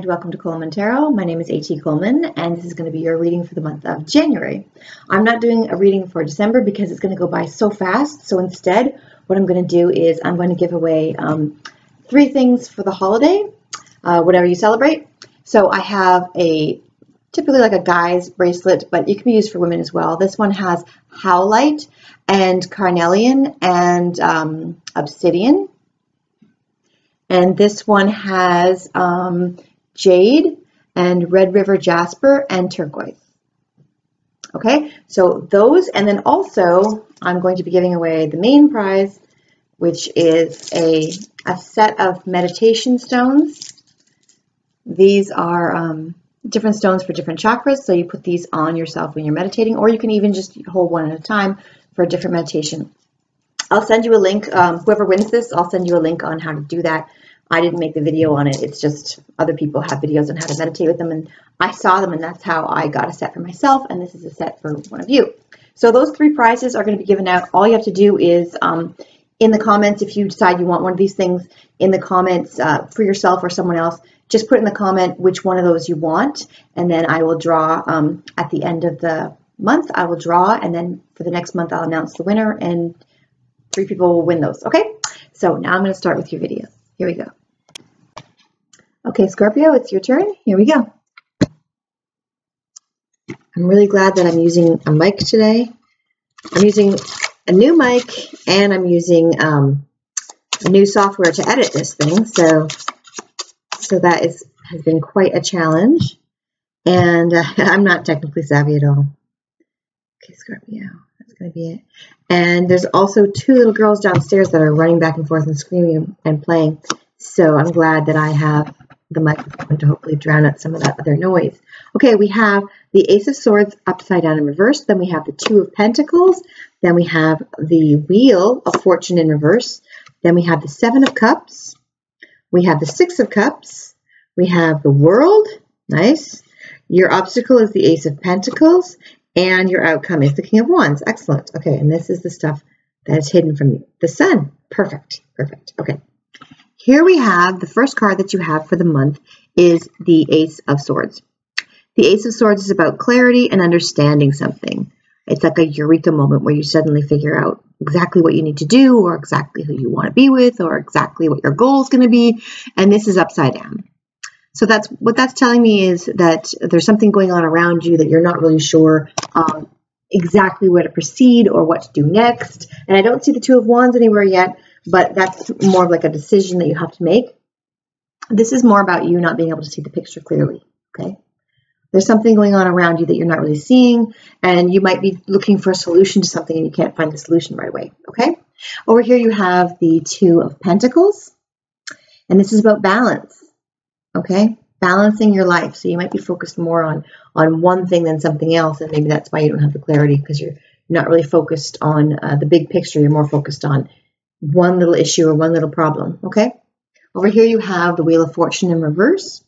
and welcome to Coleman Tarot. My name is A.T. Coleman, and this is going to be your reading for the month of January. I'm not doing a reading for December because it's going to go by so fast. So instead, what I'm going to do is I'm going to give away 3 things for the holiday, whatever you celebrate. So I have typically like a guy's bracelet, but it can be used for women as well. This one has howlite and carnelian and obsidian. And this one has jade and red river jasper and turquoise. Okay, so those, and then also I'm going to be giving away the main prize, which is a set of meditation stones. These are different stones for different chakras, so you put these on yourself when you're meditating, or you can even just hold one at a time for a different meditation. I'll send you a link. Whoever wins this, I'll send you a link on how to do that. I didn't make the video on it. It's just other people have videos on how to meditate with them, and I saw them, and that's how I got a set for myself, and this is a set for one of you. So those 3 prizes are going to be given out. All you have to do is in the comments, if you decide you want one of these things, in the comments for yourself or someone else, just put in the comment which one of those you want, and then I will draw at the end of the month. I will draw, and then for the next month I'll announce the winner, and 3 people will win those. Okay, so now I'm going to start with your video. Here we go. Okay, Scorpio, it's your turn. Here we go. I'm really glad that I'm using a mic today. I'm using a new mic, and I'm using a new software to edit this thing. So that has been quite a challenge, and I'm not technically savvy at all. Okay, Scorpio, that's going to be it. And there's also 2 little girls downstairs that are running back and forth and screaming and playing. So I'm glad that I have the microphone to hopefully drown out some of that other noise. Okay, we have the Ace of Swords upside down in reverse. Then we have the 2 of Pentacles. Then we have the Wheel of Fortune in reverse. Then we have the 7 of Cups. We have the 6 of Cups. We have the World. Nice. Your obstacle is the Ace of Pentacles. And your outcome is the King of Wands. Excellent. Okay, and this is the stuff that is hidden from you. The Sun. Perfect. Perfect. Okay. Here we have the first card that you have for the month is the Ace of Swords. The Ace of Swords is about clarity and understanding something. It's like a eureka moment where you suddenly figure out exactly what you need to do, or exactly who you want to be with, or exactly what your goal is going to be. And this is upside down. So that's what that's telling me, is that there's something going on around you that you're not really sure exactly where to proceed or what to do next. And I don't see the 2 of Wands anywhere yet, but that's more of like a decision that you have to make. This is more about you not being able to see the picture clearly, okay? There's something going on around you that you're not really seeing, and you might be looking for a solution to something and you can't find the solution right away, okay? Over here you have the 2 of Pentacles, and this is about balance, okay? Balancing your life. So you might be focused more on one thing than something else, and maybe that's why you don't have the clarity, because you're not really focused on the big picture. You're more focused on one little issue or one little problem, okay? Over here you have the Wheel of Fortune in reverse,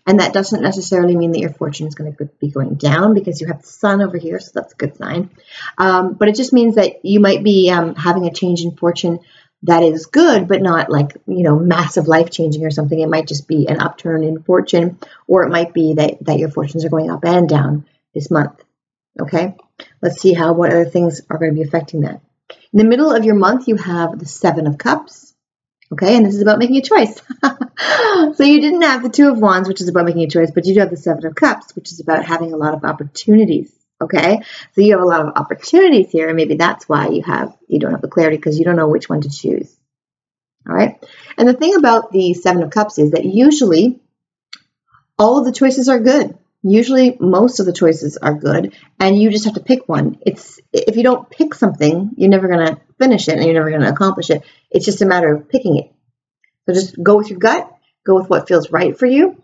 and that doesn't necessarily mean that your fortune is going to be going down, because you have the Sun over here, so that's a good sign. But it just means that you might be having a change in fortune that is good, but not like, you know, massive life-changing or something. It might just be an upturn in fortune, or it might be that your fortunes are going up and down this month, okay? Let's see what other things are going to be affecting that. In the middle of your month, you have the 7 of Cups, okay? And this is about making a choice. So you didn't have the 2 of Wands, which is about making a choice, but you do have the 7 of Cups, which is about having a lot of opportunities, okay? So you have a lot of opportunities here, and maybe that's why you don't have the clarity, because you don't know which one to choose, all right? And the thing about the 7 of Cups is that usually all of the choices are good. Usually most of the choices are good, and you just have to pick one. If you don't pick something, you're never going to finish it, and you're never going to accomplish it. It's just a matter of picking it. So just go with your gut, go with what feels right for you.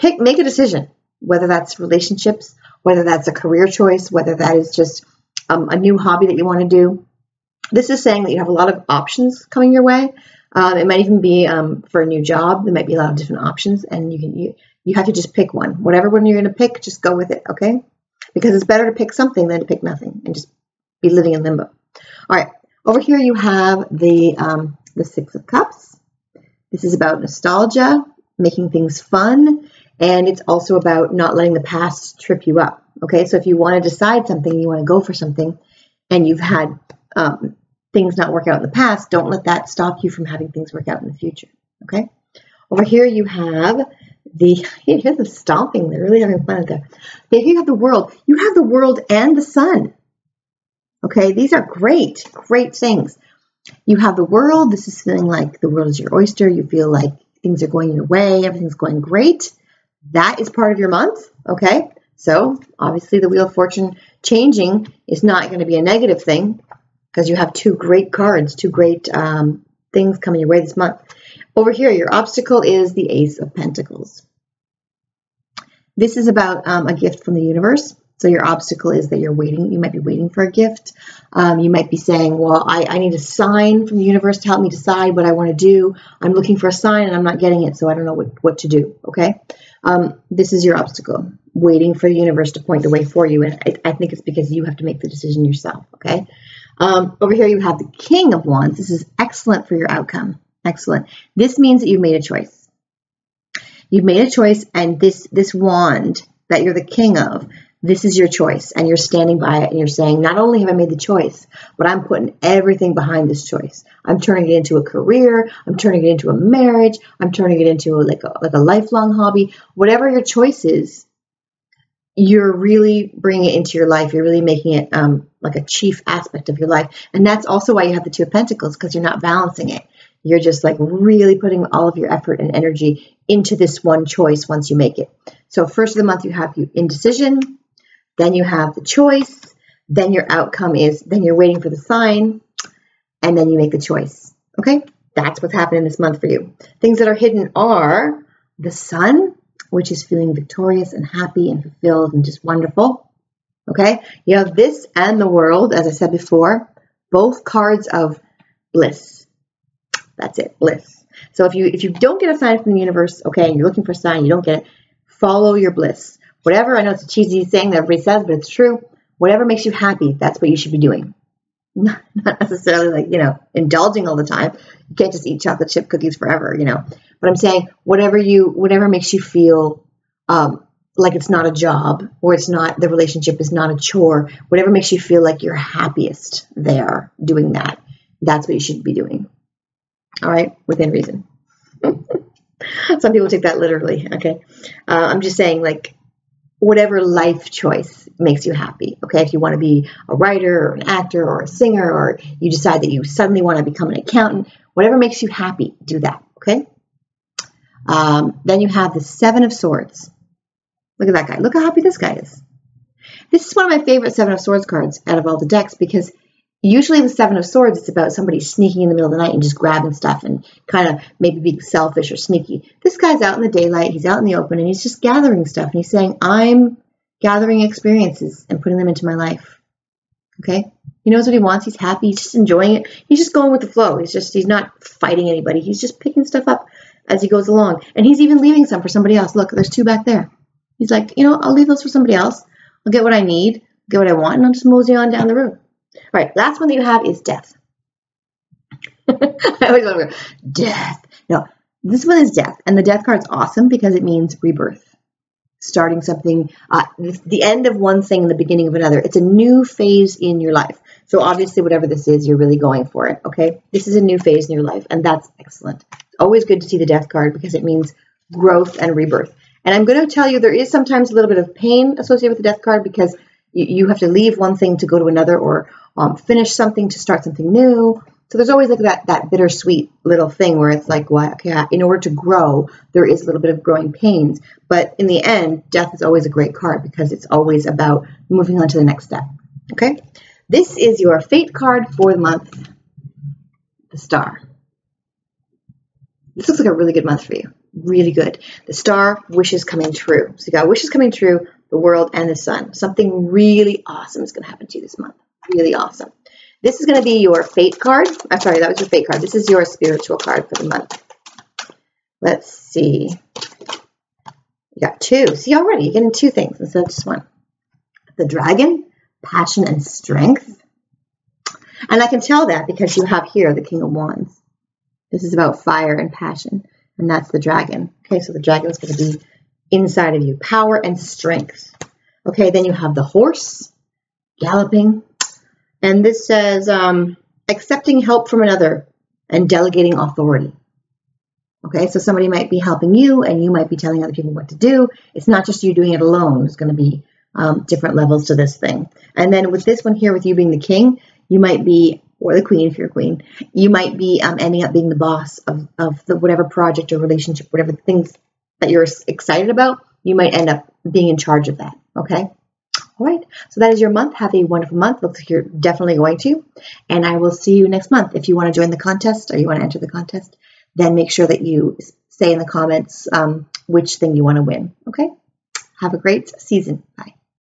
Make a decision, whether that's relationships, whether that's a career choice, whether that is just a new hobby that you want to do. This is saying that you have a lot of options coming your way. It might even be for a new job. There might be a lot of different options, and you have to just pick one. Whatever one you're going to pick, just go with it, okay? Because it's better to pick something than to pick nothing and just be living in limbo. All right, over here you have the 6 of Cups. This is about nostalgia, making things fun, And it's also about not letting the past trip you up. Okay, so if you want to decide something, you want to go for something, and you've had things not work out in the past, don't let that stop you from having things work out in the future. Okay, over here you have you hear the stomping, they're really having fun out there. Here you have the world. You have the world and the sun. Okay, these are great things. You have the world. This is feeling like the world is your oyster. You feel like things are going your way. Everything's going great. That is part of your month. Okay, so obviously the Wheel of Fortune changing is not going to be a negative thing because you have two great cards, two great things coming your way this month. Over here, your obstacle is the Ace of Pentacles. This is about a gift from the universe. So your obstacle is that you're waiting. You might be waiting for a gift. You might be saying, well, I need a sign from the universe to help me decide what I want to do. I'm looking for a sign and I'm not getting it, so I don't know what to do, okay? This is your obstacle, waiting for the universe to point the way for you. And I think it's because you have to make the decision yourself, okay? Over here you have the King of Wands. This is excellent for your outcome. Excellent. This means that you've made a choice. You've made a choice, and this wand that you're the king of, this is your choice, and you're standing by it, and you're saying, not only have I made the choice, but I'm putting everything behind this choice. I'm turning it into a career. I'm turning it into a marriage. I'm turning it into like a lifelong hobby. Whatever your choice is, you're really bringing it into your life. You're really making it like a chief aspect of your life. And that's also why you have the Two of Pentacles, because you're not balancing it. You're just like really putting all of your effort and energy into this one choice once you make it. So first of the month, you have your indecision, then you have the choice, then your outcome is, then you're waiting for the sign, and then you make the choice. Okay, that's what's happening this month for you. Things that are hidden are the Sun, which is feeling victorious and happy and fulfilled and just wonderful. Okay, you have this and the World, as I said before, both cards of bliss. That's it, bliss. So if you don't get a sign from the universe, okay, and you're looking for a sign, you don't get it, follow your bliss. Whatever, I know it's a cheesy saying that everybody says, but it's true. Whatever makes you happy, that's what you should be doing. Not necessarily like, indulging all the time. You can't just eat chocolate chip cookies forever, But I'm saying whatever makes you feel like it's not a job, or it's not, the relationship is not a chore, whatever makes you feel like you're happiest there doing that, that's what you should be doing. All right, within reason. Some people take that literally, okay? I'm just saying, like, whatever life choice makes you happy, okay? If you want to be a writer or an actor or a singer, or you decide that you suddenly want to become an accountant, whatever makes you happy, do that, okay? Then you have the Seven of Swords. Look at that guy. Look how happy this guy is. This is one of my favorite Seven of Swords cards out of all the decks, because usually the Seven of Swords, it's about somebody sneaking in the middle of the night and just grabbing stuff and kind of maybe being selfish or sneaky. This guy's out in the daylight, he's out in the open, and he's just gathering stuff. And he's saying, I'm gathering experiences and putting them into my life. Okay? He knows what he wants. He's happy. He's just enjoying it. He's just going with the flow. He's not fighting anybody. He's just picking stuff up as he goes along. And he's even leaving some for somebody else. Look, there's two back there. He's like, I'll leave those for somebody else. I'll get what I need, get what I want, and I'll just mosey on down the road. All right, last one that you have is death. I always want to go, death. No, this one is death. And the death card's awesome because it means rebirth. Starting something, the end of one thing and the beginning of another. It's a new phase in your life. So obviously, whatever this is, you're really going for it, okay? This is a new phase in your life, and that's excellent. It's always good to see the death card because it means growth and rebirth. And I'm going to tell you, there is sometimes a little bit of pain associated with the death card because you have to leave one thing to go to another, or finish something to start something new. So there's always like that bittersweet little thing where it's like, well, okay, in order to grow, there is a little bit of growing pains. But in the end, death is always a great card because it's always about moving on to the next step. Okay? This is your fate card for the month, the Star. This looks like a really good month for you. Really good. The Star, wishes coming true. So you got wishes coming true, the World, and the Sun. Something really awesome is going to happen to you this month. Really awesome. This is going to be your fate card. I'm sorry, that was your fate card. This is your spiritual card for the month. Let's see. You got two. See, already you're getting two things instead of just one. The Dragon, passion and strength. And I can tell that because you have here the King of Wands. This is about fire and passion, and that's the Dragon. Okay, so the Dragon is going to be inside of you, power and strength. Okay, then you have the horse galloping, and this says accepting help from another and delegating authority. Okay, so somebody might be helping you and you might be telling other people what to do. It's not just you doing it alone. There's going to be different levels to this thing. And then with this one here, with you being the king, you might be, or the queen if you're a queen, you might be ending up being the boss of the whatever project or relationship, whatever things that you're excited about, you might end up being in charge of that. Okay. All right. So that is your month. Have a wonderful month. Looks like you're definitely going to. And I will see you next month. If you want to join the contest or you want to enter the contest, then make sure that you say in the comments which thing you want to win. Okay. Have a great season. Bye.